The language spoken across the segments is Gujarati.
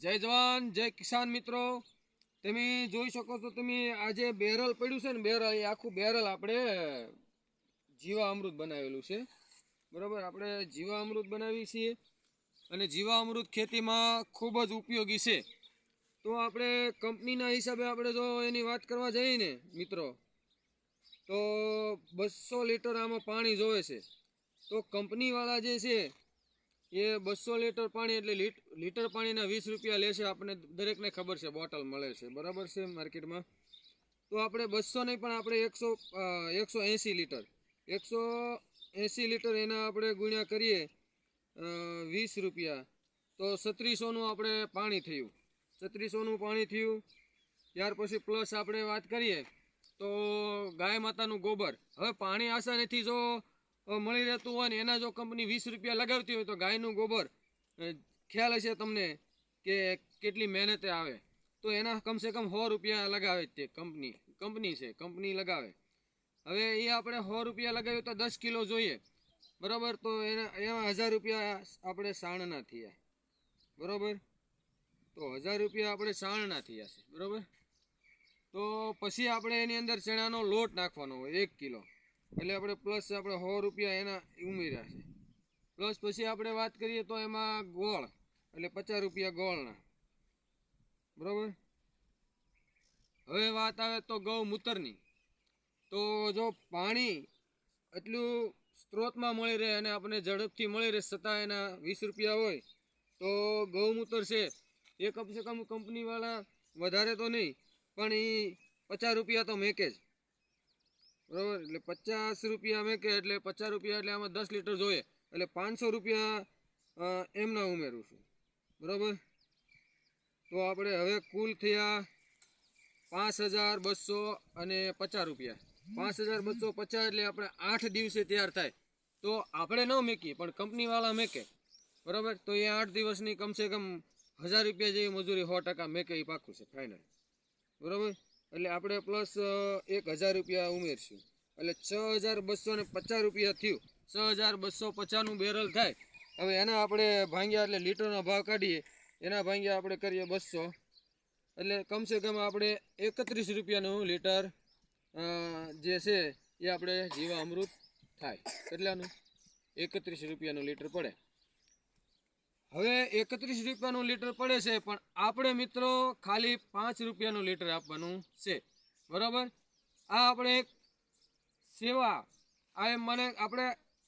જય જવાન જય કિસાન મિત્રો, તમે જોઈ શકો છો. તમે આજે બેરલ પડ્યું છે ને, બેરલ એ આખું બેરલ આપણે જીવામૃત બનાવેલું છે. બરાબર, આપણે જીવામૃત બનાવીએ છીએ અને જીવામૃત ખેતીમાં ખૂબ જ ઉપયોગી છે. તો આપણે કંપનીના હિસાબે આપણે જો એની વાત કરવા જઈએ ને મિત્રો, તો 200 લીટર આમાં પાણી જોવે છે. તો કંપનીવાળા જે છે એ 200 લીટર પાણી એટલે લીટર પાણીના 20 રૂપિયા લેશે. આપણે દરેકને ખબર છે, બોટલ મળે છે, બરાબર છે માર્કેટમાં. તો આપણે 200 નહીં પણ આપણે 180 લીટર 180 લીટર એના આપણે ગુણ્યા કરીએ 20 રૂપિયા, તો 3600નું આપણે પાણી થયું. 3600નું પાણી થયું. ત્યાર પછી પ્લસ આપણે વાત કરીએ તો ગાય માતાનું ગોબર. હવે પાણી આસાનીથી જો મળી રહેતું હોય ને, એના જો કંપની 20 રૂપિયા લગાવતી હોય તો ગાયનું ગોબર ખ્યાલ હશે તમને કે કેટલી મહેનતે આવે. તો એના કમસે કમ 100 રૂપિયા લગાવે તે કંપની છે, કંપની લગાવે. હવે એ આપણે 100 રૂપિયા લગાવ્યું તો 10 કિલો જોઈએ, બરાબર. તો એમાં 1000 રૂપિયા આપણે સાણના થયા, બરાબર. તો 1000 રૂપિયા આપણે સાણના થયા છે, બરાબર. તો પછી આપણે એની અંદર ચણાનો લોટ નાખવાનો હોય 1 કિલો, એટલે આપણે પ્લસ આપણે 100 રૂપિયા એના ઉમેર્યા છે. પ્લસ પછી આપણે વાત કરીએ તો એમાં ગોળ, એટલે 50 રૂપિયા ગોળના, બરાબર. હવે વાત આવે તો ગૌમૂત્રની. તો જો પાણી એટલું સ્ત્રોતમાં મળી રહે અને આપણે ઝડપથી મળી રહે છતાં એના 20 રૂપિયા હોય, તો ગૌમૂત્ર છે એ કમસે કમ કંપનીવાળા વધારે તો નહીં પણ એ 50 રૂપિયા તો મેકે જ, બરાબર. એટલે 50 રૂપિયા મેકે એટલે 50 રૂપિયા એટલે આમાં 10 લીટર જોઈએ, એટલે 500 રૂપિયા એમના ઉમેરું છું, બરાબર. તો આપણે હવે કુલ થયા 5250 રૂપિયા. 5250 એટલે આપણે 8 દિવસે તૈયાર થાય. તો આપણે ન મેકીએ પણ કંપનીવાળા મેકે, બરાબર. તો એ 8 દિવસની કમસે કમ 1000 રૂપિયા જેવી મજૂરી 100% મેકે એ પાકું છે, ફાઇનલ, બરાબર. એટલે આપણે પ્લસ 1000 રૂપિયા ઉમેરશું, એટલે 6250 રૂપિયા થયું. 6250નું બેરલ થાય. હવે એના આપણે ભાંગ્યા એટલે લીટરનો ભાવ કાઢીએ, એના ભાંગ્યા આપણે કરીએ 200, એટલે કમસે કમ આપણે 31 રૂપિયાનું લીટર જે છે એ આપણે જીવામૃત થાય. કેટલાનું? 31 રૂપિયાનું લીટર પડે. હવે 31 રૂપિયાનું લીટર પડે છે, પણ આપણે મિત્રો ખાલી 5 રૂપિયાનું લીટર આપવાનું છે, બરાબર. આ આપણે એક સેવા, આ એમ મને આપણે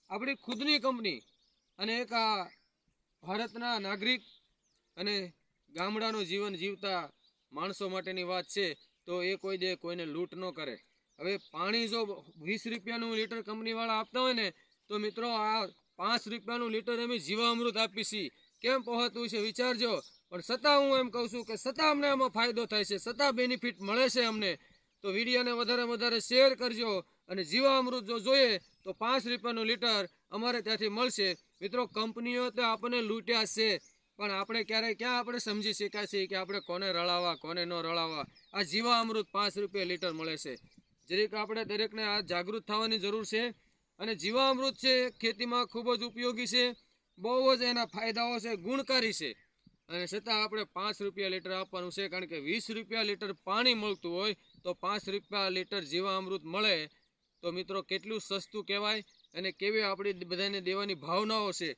આપણી ખુદની કંપની અને એક આ ભારતના નાગરિક અને ગામડાનું જીવન જીવતા માણસો માટેની વાત છે. તો એ કોઈ દે કોઈને લૂંટ ન કરે. હવે પાણી જો 20 રૂપિયાનું લીટર કંપનીવાળા આપતા હોય ને, તો મિત્રો આ 5 રૂપિયાનું લીટર અમે જીવામૃત આપી છીએ. કેમ પહોંચતું છે વિચારજો. પણ છતાં હું એમ કહું છું કે છતાં અમને આમાં ફાયદો થાય છે, છતાં બેનિફિટ મળે છે અમને. તો વિડીયોને વધારે શેર કરજો. અને જીવામૃત જો જોઈએ તો 5 રૂપિયાનું લીટર અમારે ત્યાંથી મળશે. મિત્રો કંપનીઓ તો આપણને લૂંટ્યા છે, પણ આપણે ક્યાં આપણે સમજી શકાય છે કે આપણે કોને રળાવવા કોને ન રળાવવા. આ જીવામૃત 5 રૂપિયા લીટર મળે છે. જરીક આપણે દરેકને આ જાગૃત થવાની જરૂર છે. અને જીવામૃત છે ખેતીમાં ખૂબ જ ઉપયોગી છે, બહુ જ એના ફાયદાઓ છે, ગુણકારી છે. અને છતાં આપણે 5 રૂપિયા લીટર આપવાનું છે, કારણ કે 20 રૂપિયા લીટર પાણી મળતું હોય તો 5 રૂપિયા લીટર જીવામૃત મળે. તો મિત્રો કેટલું સસ્તું કહેવાય અને કેવી આપણી બધાને દેવાની ભાવનાઓ છે.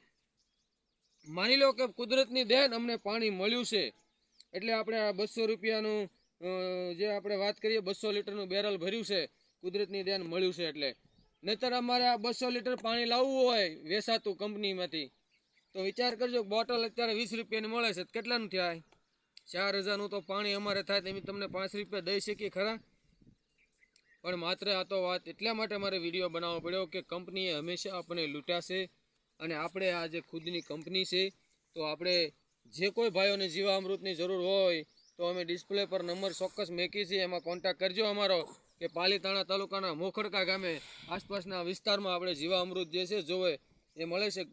માની લો કે કુદરતની દેન અમને પાણી મળ્યું છે, એટલે આપણે આ 200 રૂપિયાનું જે આપણે વાત કરીએ 200 લીટરનું બેરલ ભર્યું છે, કુદરતની દેન મળ્યું છે. એટલે નહીતર અમારે આ 200 લીટર પાણી લાવવું હોય વેચાતું કંપનીમાંથી, તો વિચાર કરજો, બોટલ અત્યારે 20 રૂપિયાની મળે છે, કેટલાનું થાય? 4000નું તો પાણી અમારે થાય. તો તમને 5 રૂપિયા દઈ શકીએ ખરા? પણ માત્ર આ તો વાત એટલા માટે મારે વિડીયો બનાવવો પડ્યો કે કંપનીએ હંમેશા આપણને લૂંટાશે. અને આપણે આ જે ખુદની કંપની છે, તો આપણે જે કોઈ ભાઈઓને જીવામૃતની જરૂર હોય તો અમે ડિસ્પ્લે પર નંબર ચોક્કસ મેકી છીએ, એમાં કોન્ટેક્ટ કરજો અમારો. કે પાલીતાણા તાલુકાના મોખડકા ગામે આસપાસના વિસ્તારમાં આપણે જીવામૃત જે છે જોવે એ મળે છે,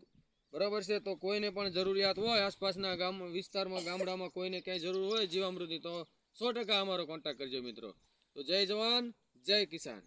બરાબર છે. તો કોઈને પણ જરૂરિયાત હોય આસપાસના વિસ્તારમાં ગામડામાં કોઈને ક્યાંય જરૂર હોય જીવામૃતની, તો 100% અમારો કોન્ટેક્ટ કરજો મિત્રો. તો જય જવાન જય કિસાન.